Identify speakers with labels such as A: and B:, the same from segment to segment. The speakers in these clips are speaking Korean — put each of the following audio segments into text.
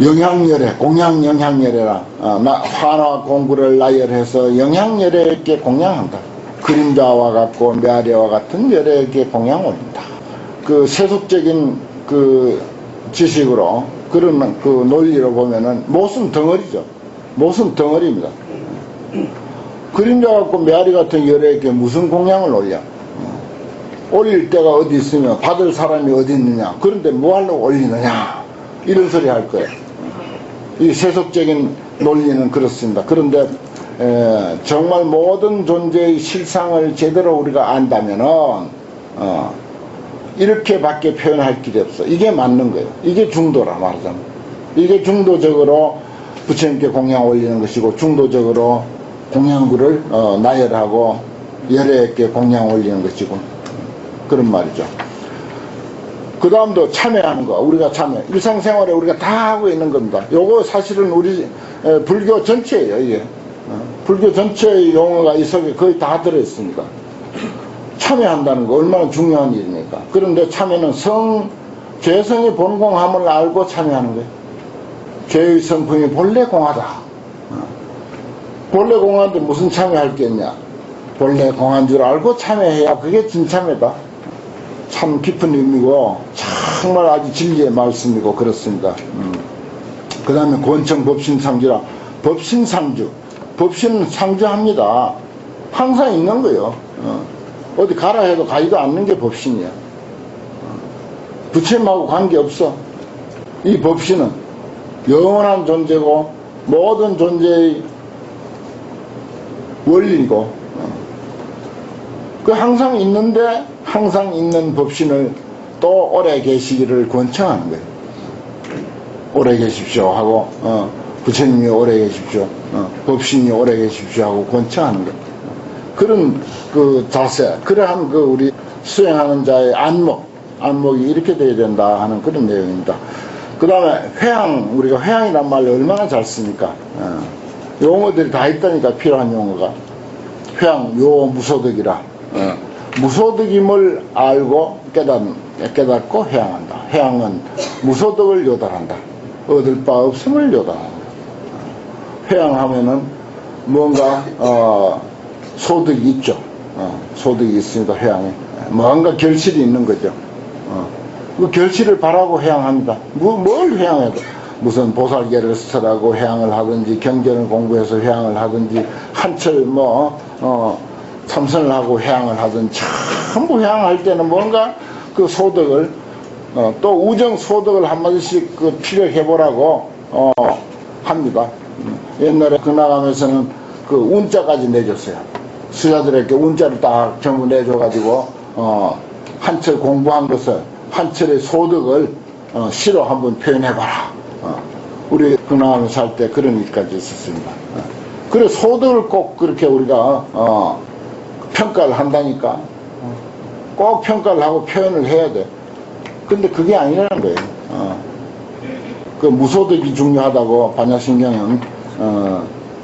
A: 영향열애, 공양영향열애라. 화나 공구를 나열해서 영향열애에게 공양한다. 그림자와 같고 메아리와 같은 열애에게 공양 올린다. 그 세속적인 그 지식으로 그런 그 논리로 보면은 못은 덩어리죠. 못은 덩어리입니다. 그림자 같고 메아리 같은 열애에게 무슨 공양을 올려? 올릴 데가 어디 있으며 받을 사람이 어디 있느냐? 그런데 뭐하려고 올리느냐? 이런 소리 할 거예요. 이 세속적인 논리는 그렇습니다. 그런데 정말 모든 존재의 실상을 제대로 우리가 안다면은 이렇게밖에 표현할 길이 없어. 이게 맞는 거예요. 이게 중도라 말하자면. 이게 중도적으로 부처님께 공양 올리는 것이고, 중도적으로 공양구를 나열하고 열애에게 공양 올리는 것이고, 그런 말이죠. 그 다음도 참여하는 거. 우리가 참여. 일상생활에 우리가 다 하고 있는 겁니다. 요거 사실은 우리 불교 전체예요, 이게. 불교 전체의 용어가 이 속에 거의 다 들어있습니다. 참여한다는 거 얼마나 중요한 일입니까? 그런데 참여는 죄성의 본공함을 알고 참여하는 거예요. 죄의 성품이 본래 공하다. 본래 공한데 무슨 참여할 게 있냐? 본래 공한 줄 알고 참여해야 그게 진참회다. 참 깊은 의미고 정말 아주 진리의 말씀이고 그렇습니다. 그 다음에 권청법신상주라. 법신상주. 법신은 상주합니다. 항상 있는 거예요. 어디 가라 해도 가지도 않는 게 법신이야. 부처님하고 관계없어. 이 법신은 영원한 존재고 모든 존재의 원리고 그 항상 있는데 항상 있는 법신을 또 오래 계시기를 권청하는 거예요. 오래 계십시오 하고 부처님이 오래 계십시오, 법신이 오래 계십시오 하고 권청하는 거예요. 그런 그 자세, 그러한 그 우리 수행하는 자의 안목이 이렇게 돼야 된다 하는 그런 내용입니다. 그 다음에 회향, 우리가 회향이란 말을 얼마나 잘 씁니까? 용어들이 다 있다니까, 필요한 용어가. 회향, 요 무소득이라. 무소득임을 알고 깨닫고 회향한다. 회향은 무소득을 요달한다. 얻을 바 없음을 요달한다. 회향하면은 뭔가 소득이 있죠. 소득이 있으니까 회향에 뭔가 결실이 있는 거죠. 그 결실을 바라고 회향합니다. 뭘 회향해도 무슨 보살계를 스터라고 회향을 하든지, 경전을 공부해서 회향을 하든지, 한철 참선을 하고 회향을 하든지, 전부 회향할 때는 뭔가 그 소득을 또 우정 소득을 한마디씩 그 필요해보라고 합니다. 옛날에 그 나가면서는 그 운자까지 내줬어요. 수자들에게 운자를 딱 전부 내줘가지고 한철 공부한 것을, 한철의 소득을 시로 한번 표현해봐라. 우리 그 나가면서 할 때 그런 일까지 있었습니다. 그래 소득을 꼭 그렇게 우리가 평가를 한다니까. 꼭 평가를 하고 표현을 해야 돼. 근데 그게 아니라는 거예요. 그 무소득이 중요하다고 반야신경은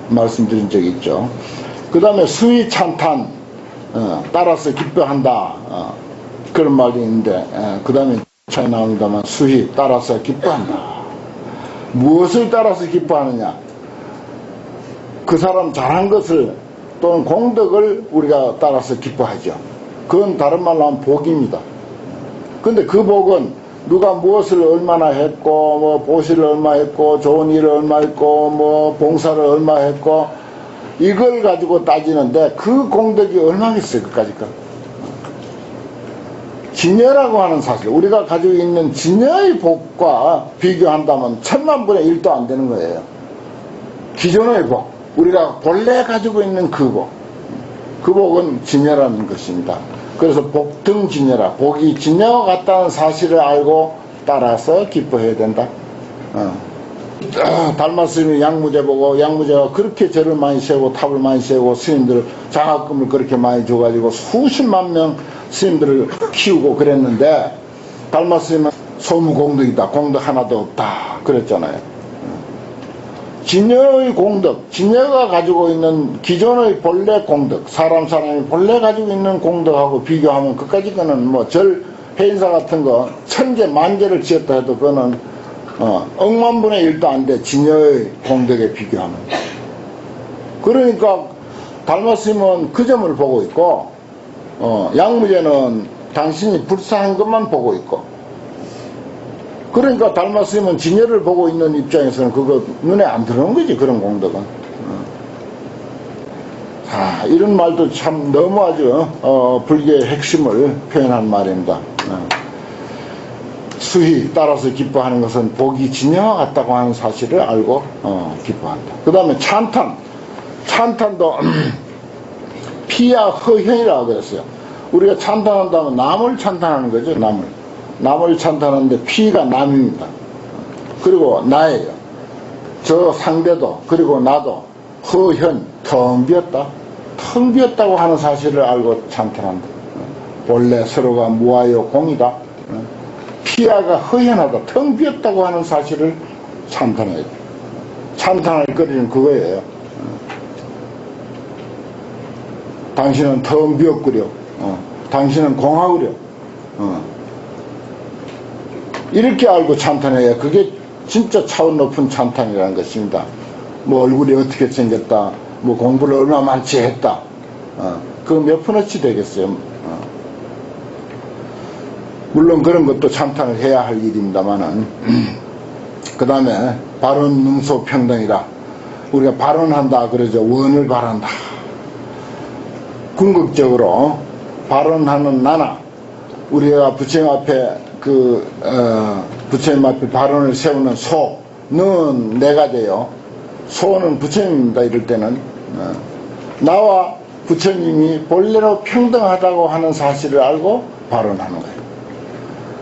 A: 말씀드린 적이 있죠. 그 다음에 수위 찬탄, 따라서 기뻐한다. 그런 말이 있는데, 그 다음에 차이 나옵니다만, 수희, 따라서 기뻐한다. 무엇을 따라서 기뻐하느냐? 그 사람 잘한 것을 또는 공덕을 우리가 따라서 기뻐하죠. 그건 다른 말로 하면 복입니다. 근데 그 복은 누가 무엇을 얼마나 했고, 뭐 보시를 얼마 했고, 좋은 일을 얼마 했고, 뭐 봉사를 얼마 했고, 이걸 가지고 따지는데 그 공덕이 얼마겠어요, 그까짓 거. 진여라고 하는 사실, 우리가 가지고 있는 진여의 복과 비교한다면 1000만분의 1도 안 되는 거예요. 기존의 복, 우리가 본래 가지고 있는 그 복, 그 복은 진여라는 것입니다. 그래서 복등진여라, 복이 진여와 같다는 사실을 알고 따라서 기뻐해야 된다. 달마스님이 양무제 보고, 양무제가 그렇게 절을 많이 세우고 탑을 많이 세우고 스님들 장학금을 그렇게 많이 줘가지고 수십만 명 스님들을 키우고 그랬는데, 달마스님은 소무공덕이다, 공덕 하나도 없다 그랬잖아요. 진여의 공덕, 진여가 가지고 있는 기존의 본래 공덕, 사람이 본래 가지고 있는 공덕하고 비교하면 그까짓 거는 뭐 절 해인사 같은 거 1000개 만개를 지었다 해도 그거는 억만 분의 1도 안 돼. 진여의 공덕에 비교하면. 그러니까 달마스님은 그 점을 보고 있고, 양무제는 당신이 불사한 것만 보고 있고, 그러니까 달마스님은 진여를 보고 있는 입장에서는 그거 눈에 안 들어오는 거지, 그런 공덕은. 자, 이런 말도 참 너무 아주 불교의 핵심을 표현한 말입니다. 수희 따라서 기뻐하는 것은 복이 진여와 같다고 하는 사실을 알고 기뻐한다. 그 다음에 찬탄도 피야 허현이라고 그랬어요. 우리가 찬탄한다면 남을 찬탄하는 거죠. 남을 찬탄하는데 피가 남입니다. 그리고 나예요. 저 상대도 그리고 나도 허현 텅 비었다. 텅 비었다고 하는 사실을 알고 찬탄한다. 원래 서로가 무아요 공이다. 피아가 허연하다. 텅 비었다고 하는 사실을 찬탄해야 돼. 찬탄할 거리는 그거예요. 당신은 텅 비었구려. 당신은 공하구려. 이렇게 알고 찬탄해야 그게 진짜 차원 높은 찬탄이라는 것입니다. 뭐 얼굴이 어떻게 생겼다. 뭐 공부를 얼마 많이 했다. 그거 몇 푼어치 되겠어요. 물론 그런 것도 찬탄을 해야 할 일입니다만은. 그 다음에 발언 능소 평등이다. 우리가 발언한다 그러죠. 원을 발한다. 궁극적으로 발언하는 나나 우리가 부처님 앞에 부처님 앞에 발언을 세우는 소는 내가 돼요. 소는 부처님입니다. 이럴 때는 나와 부처님이 본래로 평등하다고 하는 사실을 알고 발언하는 거예요.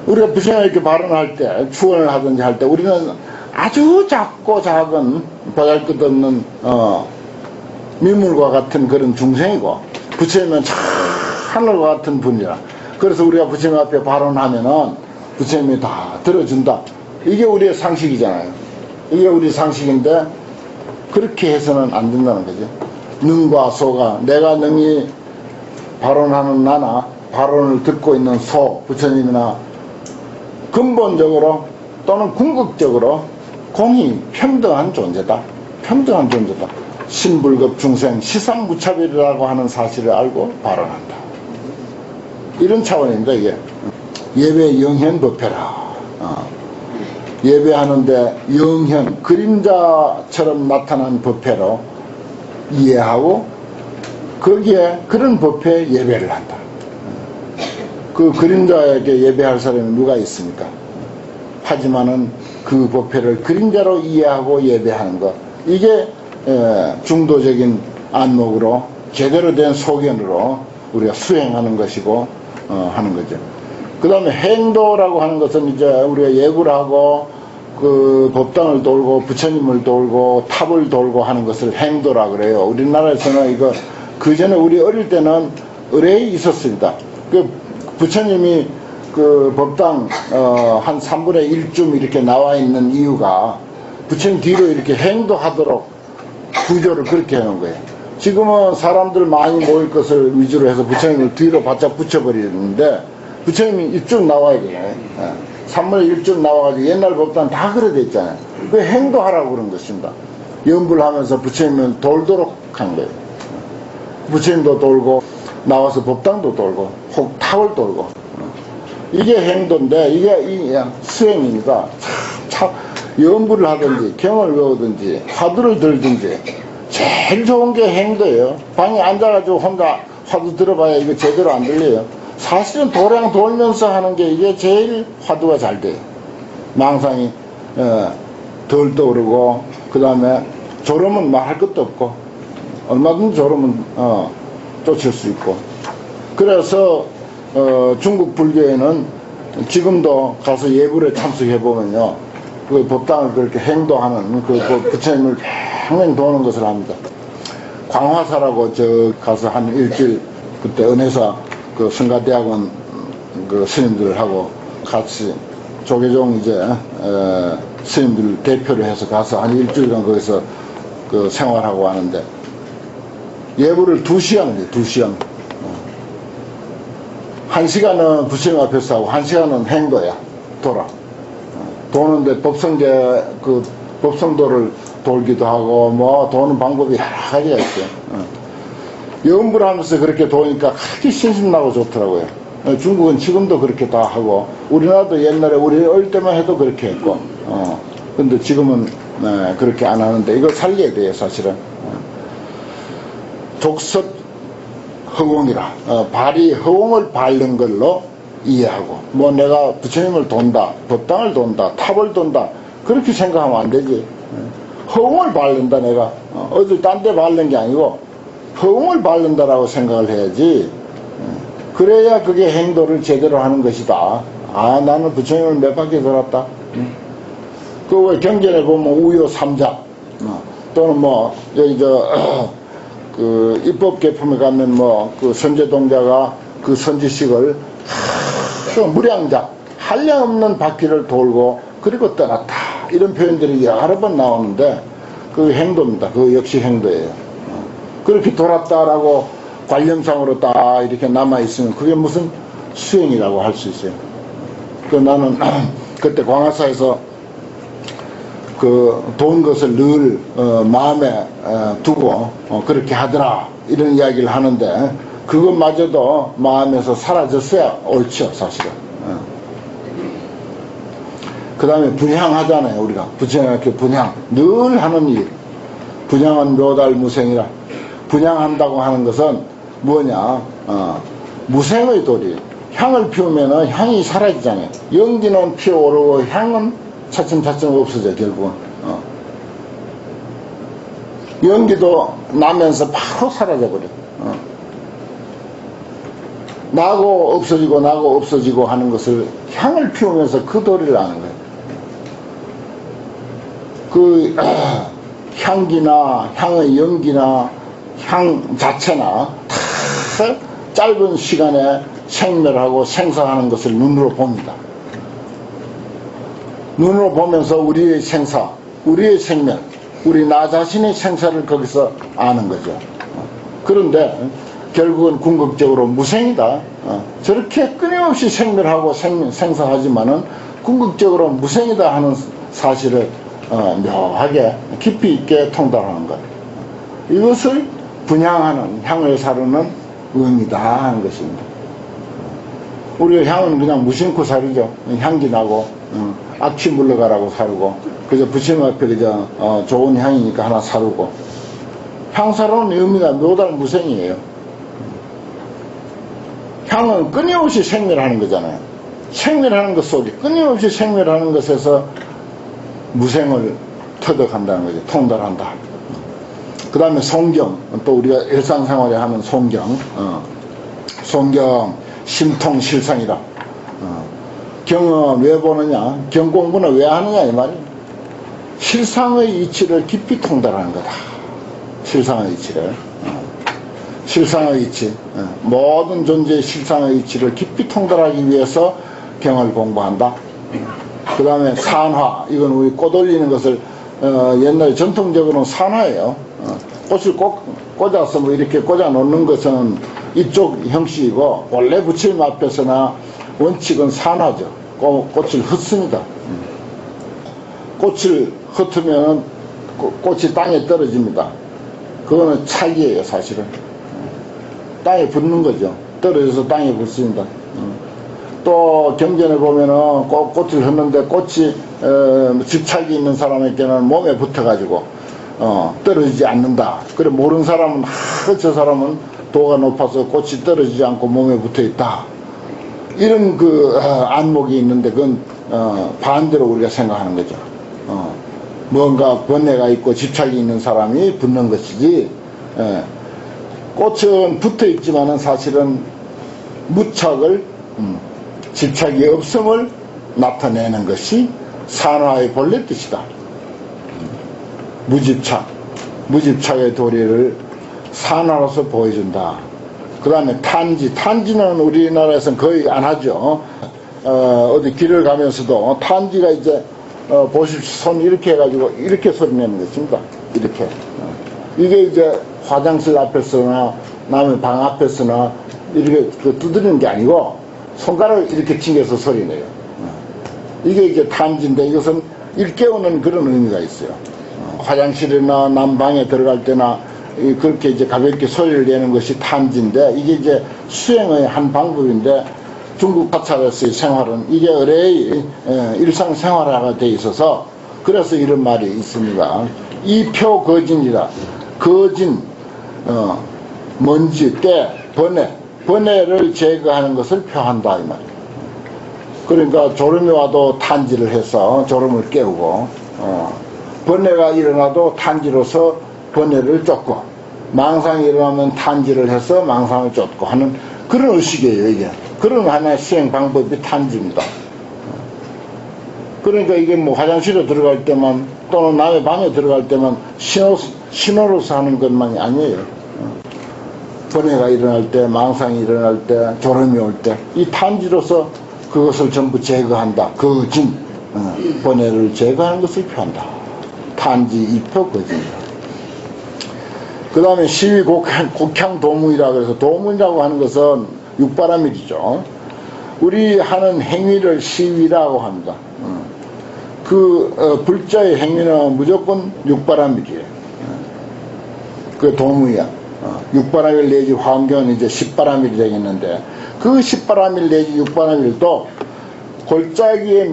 A: 우리가 부처님 이렇게 발언할 때 추원을 하든지 할 때 우리는 아주 작고 작은 보잘것없는 미물과 같은 그런 중생이고 부처님은 참 하늘과 같은 분이라. 그래서 우리가 부처님 앞에 발언하면은 부처님이 다 들어준다. 이게 우리의 상식이잖아요. 이게 우리 상식인데 그렇게 해서는 안 된다는 거죠. 능과 소가 내가 능히 발언하는 나나 발언을 듣고 있는 소 부처님이나 근본적으로 또는 궁극적으로 공이 평등한 존재다. 평등한 존재다. 신불급 중생 시상무차별이라고 하는 사실을 알고 발언한다. 이런 차원입니다. 이게 예배 영현 법회라. 예배하는데 영현 그림자처럼 나타난 법회로 이해하고 거기에 그런 법회에 예배를 한다. 그 그림자에게 예배할 사람이 누가 있습니까? 하지만은 그 법회를 그림자로 이해하고 예배하는 것, 이게 중도적인 안목으로 제대로 된 소견으로 우리가 수행하는 것이고 하는 거죠. 그 다음에 행도라고 하는 것은 이제 우리가 예구를 하고 그 법당을 돌고 부처님을 돌고 탑을 돌고 하는 것을 행도라 그래요. 우리나라에서는 이거 그 전에 우리 어릴 때는 의뢰이 있었습니다. 그 부처님이 그 법당 한 3분의 1쯤 이렇게 나와 있는 이유가 부처님 뒤로 이렇게 행도하도록 구조를 그렇게 해놓은 거예요. 지금은 사람들 많이 모일 것을 위주로 해서 부처님을 뒤로 바짝 붙여버리는데 부처님이 이쪽 나와야 돼요. 3분의 1쯤 나와가지고 옛날 법당 다 그래 돼 있잖아요. 그 행도하라고 그런 것입니다. 연불하면서 부처님을 돌도록 한 거예요. 부처님도 돌고 나와서 법당도 돌고 혹 탑을 돌고 이게 행도인데 이게 수행입니다. 참 연불을 하든지 경을 외우든지 화두를 들든지 제일 좋은 게 행도예요. 방에 앉아가지고 혼자 화두 들어봐야 이거 제대로 안 들려요. 사실은 도량 돌면서 하는 게 이게 제일 화두가 잘 돼요. 망상이 덜 떠오르고 그 다음에 졸음은 말할 것도 없고 얼마든지 졸음은 쫓을 수 있고. 그래서 중국 불교에는 지금도 가서 예불에 참석해보면요 그 법당을 그렇게 행도하는 그 부처님을 평생 도는 것을 합니다. 광화사라고 저 가서 한 일주일 그때 은혜사 그 성가대학원 그 스님들하고 같이 조계종 이제 스님들 대표를 해서 가서 한 일주일간 거기서 그 생활하고 하는데 예불을 2시간을 해요. 2시간. 1시간은 부처님 앞에서 하고 1시간은 행도야. 돌아. 도는데 법성도를 돌기도 하고, 뭐, 도는 방법이 여러 가지가 있어요. 염불 하면서 그렇게 도니까 그렇게 신신나고 좋더라고요. 중국은 지금도 그렇게 다 하고, 우리나라도 옛날에 우리 어릴 때만 해도 그렇게 했고, 근데 지금은, 그렇게 안 하는데, 이거 살려야 돼요, 사실은. 족섭 허공이라, 발이 허공을 밟는 걸로 이해하고, 뭐 내가 부처님을 돈다, 법당을 돈다, 탑을 돈다, 그렇게 생각하면 안 되지. 허공을 밟는다, 내가. 어딜 딴 데 밟는 게 아니고, 허공을 밟는다라고 생각을 해야지. 그래야 그게 행도를 제대로 하는 것이다. 아, 나는 부처님을 몇 바퀴 돌았다. 그 왜 경전에 보면 우요 삼작, 또는 뭐, 여기 그 입법 개품에 가면 뭐, 그 선제동자가 그 선지식을 무량작, 한량없는 바퀴를 돌고, 그리고 떠났다. 이런 표현들이 여러 번 나오는데, 그 행도입니다. 그 역시 행도예요. 그렇게 돌았다라고 관념상으로 딱 이렇게 남아있으면 그게 무슨 수행이라고 할 수 있어요. 그 나는 그때 광화사에서 그 돈 것을 늘 마음에 두고 그렇게 하더라 이런 이야기를 하는데 그것마저도 마음에서 사라졌어야 옳죠 사실은. 그 다음에 분향하잖아요. 우리가 부처님께 분향 늘 하는 일. 분향은 묘달무생이라. 분향한다고 하는 것은 뭐냐, 무생의 도리. 향을 피우면은 향이 사라지잖아요. 연기는 피어오르고 향은 차츰차츰 없어져 결국은. 연기도 나면서 바로 사라져버려. 나고 없어지고 나고 없어지고 하는 것을 향을 피우면서 그 도리를 아는 거예요. 그 향기나 향의 연기나 향 자체나 다 짧은 시간에 생멸하고 생사하는 것을 눈으로 봅니다. 눈으로 보면서 우리의 생사, 우리의 생멸, 우리 나 자신의 생사를 거기서 아는 거죠. 그런데 결국은 궁극적으로 무생이다. 저렇게 끊임없이 생멸하고 생사하지만은 궁극적으로 무생이다 하는 사실을 묘하게 깊이 있게 통달하는 것. 이것을 분향하는 향을 사르는 의미다 하는 것입니다. 우리가 향은 그냥 무심코 사르죠. 향기 나고 악취 물러가라고 사르고 그저 부처님 앞에 그저 좋은 향이니까 하나 사르고 향 사르는 의미가 묘달무생이에요. 향은 끊임없이 생멸하는 거잖아요. 생멸하는 것 속에 끊임없이 생멸하는 것에서 무생을 터득한다는 거죠. 통달한다. 그 다음에 송경, 또 우리가 일상생활에 하는 송경, 송경 심통실상이라. 경은 왜 보느냐, 경공부는 왜 하느냐 이 말이에요. 실상의 이치를 깊이 통달하는 거다. 실상의 이치를. 실상의 이치, 모든 존재의 실상의 이치를 깊이 통달하기 위해서 경을 공부한다. 그 다음에 산화, 이건 우리 꽃 올리는 것을 옛날에 전통적으로는 산화예요. 꽃을 꽂아서 뭐 이렇게 꽂아 놓는 것은 이쪽 형식이고 원래 부처님 앞에서나 원칙은 산화죠. 꽃을 흩습니다. 꽃을 흩으면 꽃이 땅에 떨어집니다. 그거는 착이에요 사실은. 땅에 붙는 거죠. 떨어져서 땅에 붙습니다. 또 경전에 보면은 꽃을 흩는데 꽃이 집착이 있는 사람에게는 몸에 붙어가지고 떨어지지 않는다. 그래 모르는 사람은 저 사람은 도가 높아서 꽃이 떨어지지 않고 몸에 붙어 있다. 이런 그 안목이 있는데 그건 반대로 우리가 생각하는 거죠. 뭔가 번뇌가 있고 집착이 있는 사람이 붙는 것이지. 꽃은 붙어 있지만은 사실은 무착을 집착이 없음을 나타내는 것이 산화의 본래 뜻이다. 무집착의 도리를 산화로서 보여준다. 그 다음에 탄지는 우리나라에서는 거의 안 하죠. 어디 길을 가면서도 탄지가 이제 보십시오. 손 이렇게 해가지고 이렇게 소리 내는 것입니다. 이렇게. 이게 이제 화장실 앞에서나 남의 방 앞에서나 이렇게 두드리는 게 아니고 손가락을 이렇게 튕겨서 소리 내요. 이게 이제 탄지인데 이것은 일깨우는 그런 의미가 있어요. 화장실이나 난방에 들어갈 때나 그렇게 이제 가볍게 소리를 내는 것이 탄지인데 이게 이제 수행의 한 방법인데 중국 가찰에서의 생활은 이게 의뢰의 일상생활화가 돼 있어서 그래서 이런 말이 있습니다. 이표 거진이라 거진 먼지 때 번뇌를 제거하는 것을 표한다 이 말이에요. 그러니까 졸음이 와도 탄지를 해서 졸음을 깨우고 번뇌가 일어나도 탄지로서 번뇌를 쫓고 망상이 일어나면 탄지를 해서 망상을 쫓고 하는 그런 의식이에요. 이게 그런 하나의 수행 방법이 탄지입니다. 그러니까 이게 뭐 화장실에 들어갈 때만 또는 남의 방에 들어갈 때만 신호로서 하는 것만이 아니에요. 번뇌가 일어날 때, 망상이 일어날 때, 졸음이 올 때 이 탄지로서 그것을 전부 제거한다. 거진 번뇌를 제거하는 것을 표한다. 탄지 이표 거진이다. 그 다음에 시위 곡향 도무이라 그래서 도무이라고 하는 것은 육바라밀이죠. 우리 하는 행위를 시위라고 합니다. 불자의 행위는 무조건 육바라밀이에요. 그 도무이야. 육바라밀 내지 화엄경은 이제 10바라밀이 되겠는데 그 10바라밀 내지 육바라밀도 골짜기의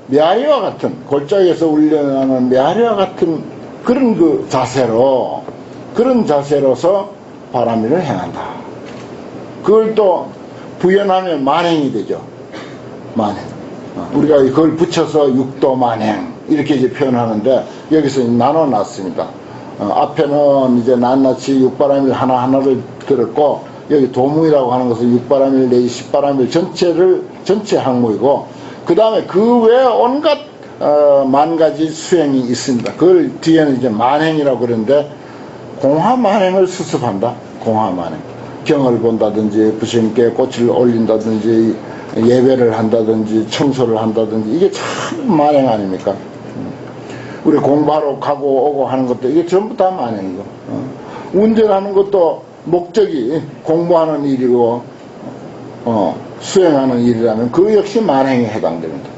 A: 메아리와 같은 골짜기에서 울려나는 메아리와 같은 그런 그런 자세로서 바라밀을 행한다. 그걸 또 부연하면 만행이 되죠. 만행. 우리가 그걸 붙여서 육도 만행 이렇게 이제 표현하는데 여기서 나눠놨습니다. 앞에는 이제 낱낱이 육바라밀 하나하나를 들었고 여기 도무이라고 하는 것은 육바라밀 내지 십바라밀 전체 항목이고 그 다음에 그 외에 온갖 만 가지 수행이 있습니다. 그걸 뒤에는 이제 만행이라고 그러는데 공화만행을 수습한다. 공화만행. 경을 본다든지 부처님께 꽃을 올린다든지 예배를 한다든지 청소를 한다든지 이게 참 만행 아닙니까? 우리 공부하러 가고 오고 하는 것도 이게 전부 다 만행이고 운전하는 것도 목적이 공부하는 일이고 수행하는 일이라면 그 역시 만행에 해당됩니다.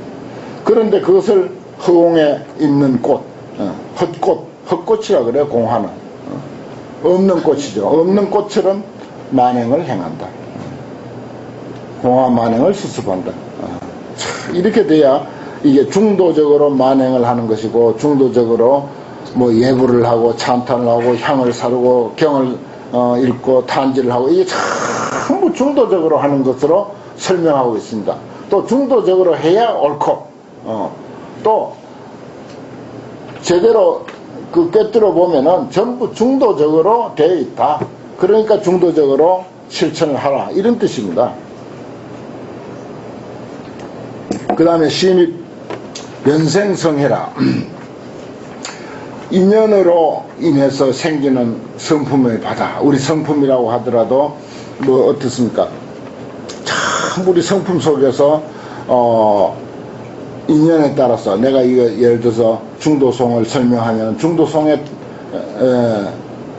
A: 그런데 그것을 허공에 있는 꽃, 헛꽃이라 그래요. 공화는 없는 꽃이죠. 없는 꽃처럼 만행을 행한다. 공화 만행을 수습한다. 이렇게 돼야 이게 중도적으로 만행을 하는 것이고 중도적으로 뭐 예불을 하고 찬탄을 하고 향을 사르고 경을 읽고 탄지를 하고 이게 전부 중도적으로 하는 것으로 설명하고 있습니다. 또 중도적으로 해야 옳고 또 제대로 그 꿰뚫어 보면은 전부 중도적으로 되어 있다. 그러니까 중도적으로 실천을 하라 이런 뜻입니다. 그 다음에 시입 연생성해라. 인연으로 인해서 생기는 성품의 바다. 우리 성품이라고 하더라도 뭐 어떻습니까? 참 우리 성품 속에서 인연에 따라서 내가 이거 예를 들어서 중도송을 설명하면 중도송에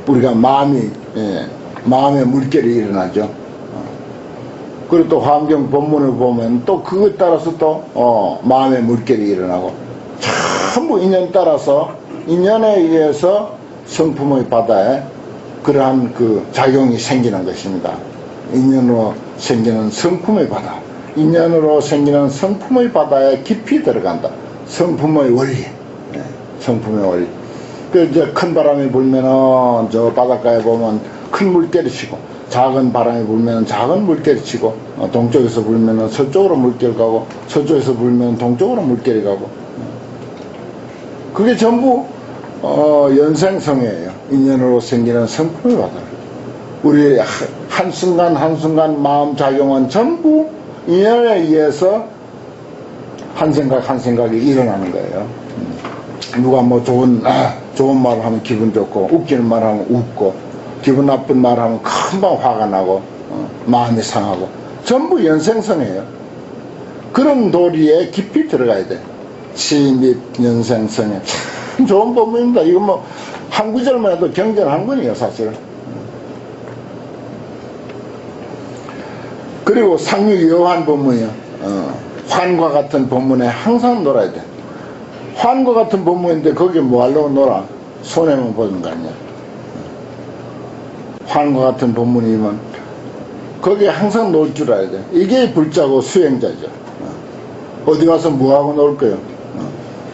A: 우리가 마음의 물결이 일어나죠. 그리고 또 화엄경 본문을 보면 또 그것 따라서 또 마음의 물결이 일어나고 전부 인연 따라서 인연에 의해서 성품의 바다에 그러한 그 작용이 생기는 것입니다. 인연으로 생기는 성품의 바다, 인연으로 생기는 성품의 바다에 깊이 들어간다. 성품의 원리, 성품의 원리. 그 이제 큰 바람이 불면은 저 바닷가에 보면 큰 물결이 치고, 작은 바람이 불면 작은 물결이 치고, 동쪽에서 불면은 서쪽으로 물결 가고, 서쪽에서 불면 동쪽으로 물결이 가고. 그게 전부 연생성이에요. 인연으로 생기는 성품의 바다. 우리 한순간 한순간 마음 작용은 전부 인연에 의해서 한 생각 한 생각이 일어나는 거예요. 누가 뭐 좋은 말 하면 기분 좋고, 웃기는 말 하면 웃고, 기분 나쁜 말 하면 금방 화가 나고, 마음이 상하고, 전부 연생성이에요. 그런 도리에 깊이 들어가야 돼. 치입 연생성에 참 좋은 법문입니다. 이거 뭐 한 구절만 해도 경전한 거예요, 사실. 그리고 상륙 여한 법문이요. 환과 같은 법문에 항상 놀아야 돼. 환과 같은 법문인데 거기에 뭐 하려고 놀아? 손해만 보는 거 아니야. 환과 같은 법문이면 거기에 항상 놀 줄 알아야 돼. 이게 불자고 수행자죠. 어디 가서 뭐하고 놀 거예요?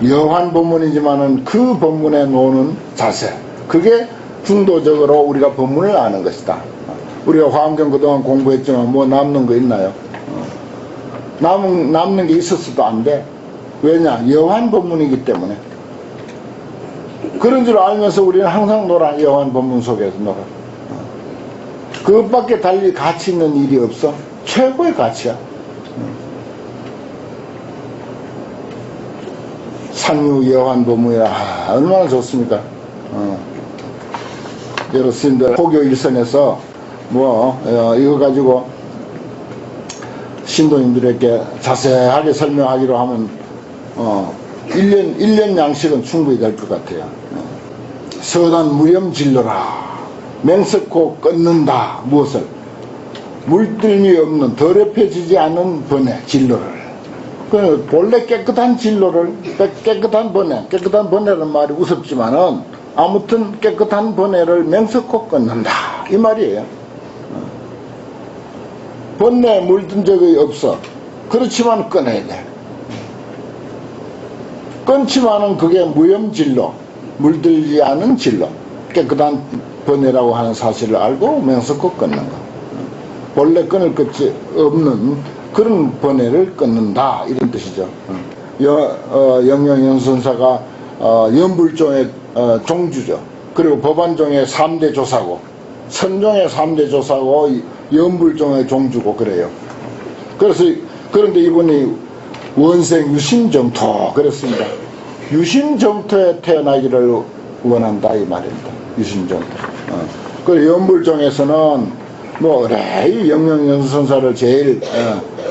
A: 여환 법문이지만은 그 법문에 노는 자세, 그게 중도적으로 우리가 법문을 아는 것이다. 우리가 화엄경 그동안 공부했지만 뭐 남는 거 있나요? 남는 게 있었어도 안 돼. 왜냐? 여환 법문이기 때문에. 그런 줄 알면서 우리는 항상 놀아. 여환 법문 속에서 놀아. 그것밖에 달리 가치 있는 일이 없어. 최고의 가치야. 상유 여환 법문이라 얼마나 좋습니까? 여러 스님들 포교 일선에서 이거 가지고 신도님들에게 자세하게 설명하기로 하면 1년 양식은 충분히 될 것 같아요. 서단 무렴진로라. 맹석코 끊는다. 무엇을? 물들미 없는 더럽혀지지 않은 번뇌 진로를. 본래 깨끗한 진로를, 깨끗한 번뇌, 깨끗한 번뇌라는 말이 우습지만은 아무튼 깨끗한 번뇌를 맹석코 끊는다 이 말이에요. 번뇌에 물든 적이 없어. 그렇지만 끊어야 돼. 끊지만은 그게 무염진로, 물들지 않은 진로, 깨끗한 번뇌라고 하는 사실을 알고 명석코 끊는 거. 본래 끊을 것이 없는 그런 번뇌를 끊는다 이런 뜻이죠. 영영연선사가 연불종의 종주죠. 그리고 법안종의 3대 조사고, 선종의 3대 조사고, 연불종의 종주고 그래요. 그런데 이분이 원생 유심정토 그랬습니다. 유심정토에 태어나기를 원한다 이 말입니다. 유심정토. 그리고 연불종에서는 의뢰 영영연선사를 제일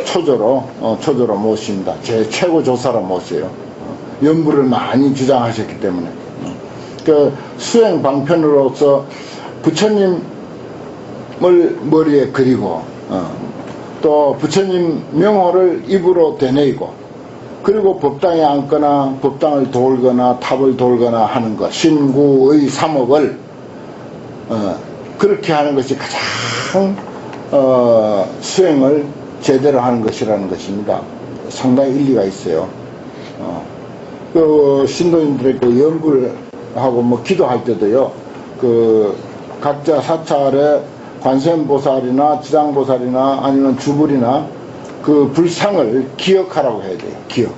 A: 초조로 모십니다. 제 최고 조사로 모셔요. 연불을 많이 주장하셨기 때문에. 그 수행 방편으로서 부처님을 머리에 그리고 또 부처님 명호를 입으로 되뇌이고, 그리고 법당에 앉거나 법당을 돌거나 탑을 돌거나 하는 것, 신구의 삼업을 그렇게 하는 것이 가장 수행을 제대로 하는 것이라는 것입니다. 상당히 일리가 있어요. 그 신도님들에게 연불하고 기도할 때도요, 그 각자 사찰에 관세음보살이나 지장보살이나 아니면 주불이나 그 불상을 기억하라고 해야 돼요.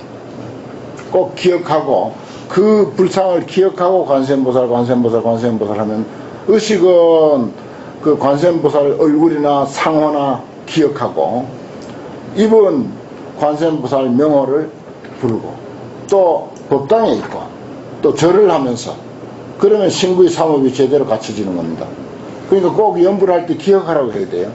A: 꼭 기억하고, 그 불상을 기억하고 관세음보살 하면 의식은 그 관세음보살 얼굴이나 상호나 기억하고, 입은 관세음보살 명호를 부르고, 또 법당에 있고, 또 절을 하면서, 그러면 신구의 삼업이 제대로 갖춰지는 겁니다. 그러니까 꼭 연불할 때 기억하라고 해야 돼요.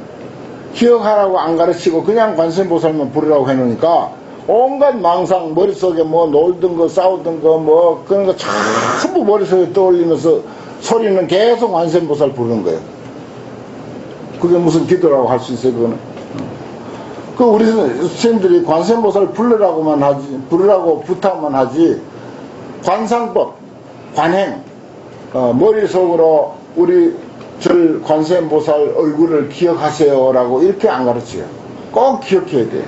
A: 기억하라고 안 가르치고 그냥 관세음보살만 부르라고 해놓으니까 온갖 망상, 머릿속에 놀던 거, 싸우던 거, 그런 거 전부 머릿속에 떠올리면서 소리는 계속 관세음보살 부르는 거예요. 그게 무슨 기도라고 할 수 있어요, 그거는? 우리 스님들이 관세음보살 부르라고만 하지, 부르라고 부탁만 하지, 관상법, 관행, 머릿속으로 우리 절 관세음보살 얼굴을 기억하세요라고 이렇게 안 가르쳐요. 꼭 기억해야 돼요.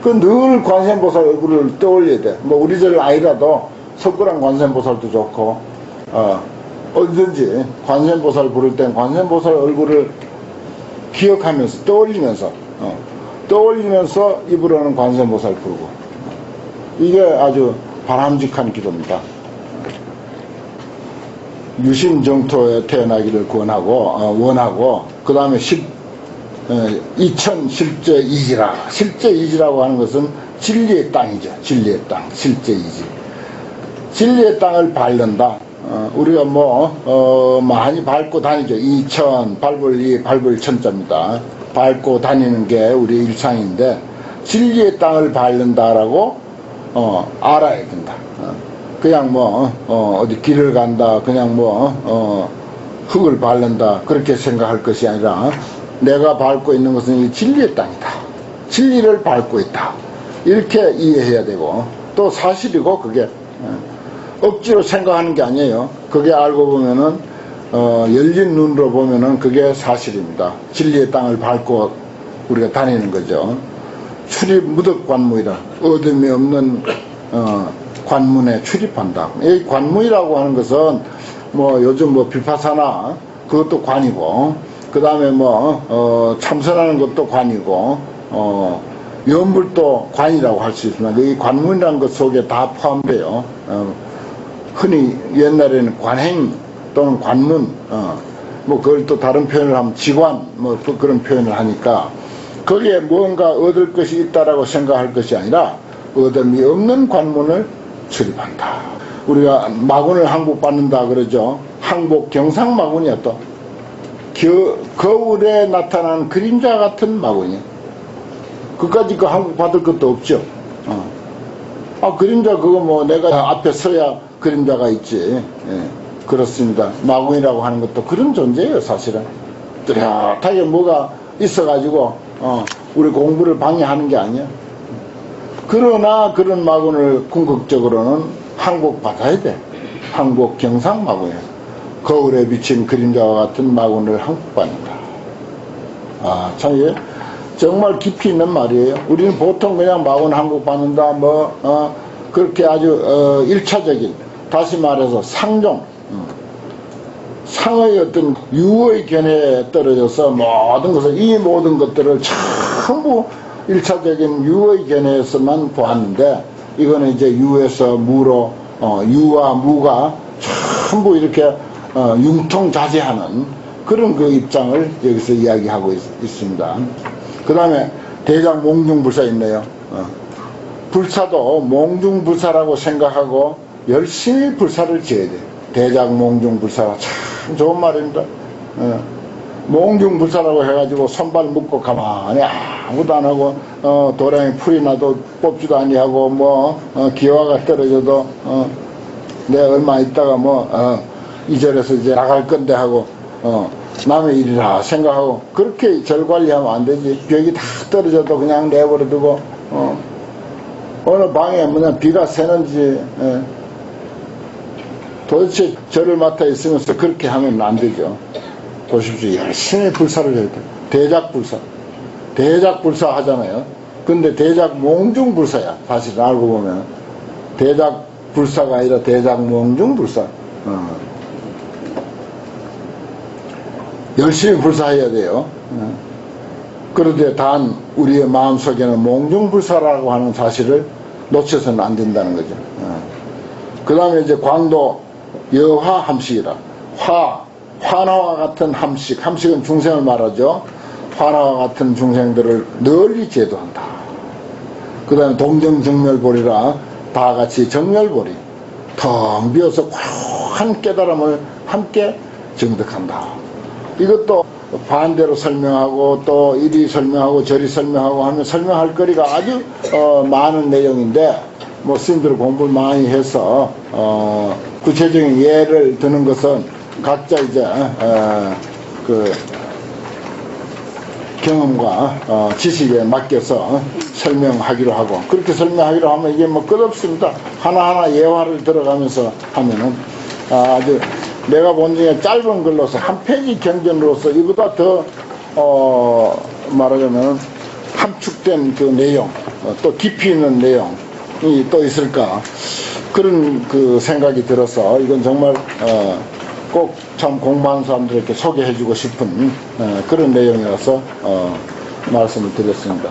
A: 늘 관세음보살 얼굴을 떠올려야 돼. 우리 절 아니라도 석굴암 관세음보살도 좋고, 어디든지 관세음보살 부를 땐 관세음보살 얼굴을 기억하면서, 떠올리면서 입으로는 관세음보살 부르고, 이게 아주 바람직한 기도입니다. 유심정토에 태어나기를 원하고, 그 다음에 이천실제이지라. 실제이지라고 하는 것은 진리의 땅이죠. 진리의 땅, 실제이지. 진리의 땅을 밟는다. 우리가 많이 밟고 다니죠. 이천, 밟을 천자입니다. 밟고 다니는 게 우리 일상인데, 진리의 땅을 밟는다라고 알아야 된다. 그냥 어디 길을 간다, 그냥 흙을 밟는다, 그렇게 생각할 것이 아니라, 내가 밟고 있는 것은 이 진리의 땅이다. 진리를 밟고 있다. 이렇게 이해해야 되고, 또 사실이고, 그게 억지로 생각하는 게 아니에요. 그게 알고 보면은 열린 눈으로 보면은 그게 사실입니다. 진리의 땅을 밟고 우리가 다니는 거죠. 출입 무덕관문이라, 어둠이 없는 관문에 출입한다. 이 관문이라고 하는 것은 뭐 요즘 뭐 비파사나 그것도 관이고, 그 다음에 뭐 참선하는 것도 관이고, 연불도 관이라고 할 수 있습니다. 이 관문이라는 것 속에 다 포함돼요. 흔히 옛날에는 관행 또는 관문, 뭐 그걸 또 다른 표현을 하면 지관, 뭐 또 그런 표현을 하니까, 거기에 무언가 얻을 것이 있다라고 생각할 것이 아니라 얻음이 없는 관문을 출입한다. 우리가 마군을 항복받는다 그러죠. 항복 경상마군이야. 또 거울에 나타난 그림자 같은 마군이야. 그까짓 거 항복받을 것도 없죠. 그림자 그거 뭐 내가 앞에 서야 그림자가 있지. 예, 그렇습니다. 마군이라고 하는 것도 그런 존재예요. 사실은 뚜렷하게 뭐가 있어가지고 우리 공부를 방해하는 게 아니야. 그러나 그런 마군을 궁극적으로는 항복받아야 돼. 항복 경상마군이야. 거울에 비친 그림자와 같은 마군을 항복받는다. 참 이게 정말 깊이 있는 말이에요. 우리는 보통 그냥 마군 항복받는다 그렇게 아주 1차적인, 다시 말해서 상종, 상의 어떤 유의 견해에 떨어져서 이 모든 것들을 전부 1차적인 유의 견해에서만 보았는데, 이거는 이제 유에서 무로, 유와 무가 전부 이렇게 융통자제하는 그런 그 입장을 여기서 이야기하고 있습니다. 그 다음에 대작 몽중불사 있네요. 불사도 몽중불사라고 생각하고 열심히 불사를 지어야 돼. 대작 몽중불사가 참 좋은 말입니다. 몽중불사라고 해가지고 손발 묶고 가만히 아무도 안 하고 도량에 풀이 나도 뽑지도 아니하고 기와가 떨어져도 내 얼마 있다가 이 절에서 이제 나갈 건데 하고 남의 일이라 생각하고 그렇게 절 관리하면 안 되지. 벽이 다 떨어져도 그냥 내버려두고 어느 방에 비가 새는지 도대체 절을 맡아 있으면서 그렇게 하면 안 되죠. 보십시오. 열심히 불사를 해야 돼. 대작불사. 대작불사 하잖아요. 근데 대작몽중불사야. 사실 알고 보면. 대작불사가 아니라 대작몽중불사. 열심히 불사해야 돼요. 그런데 단 우리의 마음속에는 몽중불사라고 하는 사실을 놓쳐서는 안 된다는 거죠. 그 다음에 이제 광도 여화함식이라. 화나와 같은 함식. 함식은 중생을 말하죠. 화나와 같은 중생들을 널리 제도한다. 그 다음에 동정정멸보리라. 다 같이 정멸보리. 텅 비어서 고요한 깨달음을 함께 정득한다. 이것도 반대로 설명하고 또 이리 설명하고 저리 설명하고 하면 설명할 거리가 아주 많은 내용인데, 스님들 공부를 많이 해서 구체적인 예를 드는 것은 각자 이제 그 경험과 지식에 맡겨서 설명하기로 하고, 그렇게 설명하기로 하면 이게 끝없습니다. 하나하나 예화를 들어가면서 하면은 아주 내가 본 중에 짧은 글로서 한 페이지 경전으로서 이보다 더 말하자면 함축된 그 내용, 또 깊이 있는 내용이 또 있을까, 그런 그 생각이 들어서 이건 정말 꼭 참 공부하는 사람들에게 소개해주고 싶은 그런 내용이라서 말씀을 드렸습니다.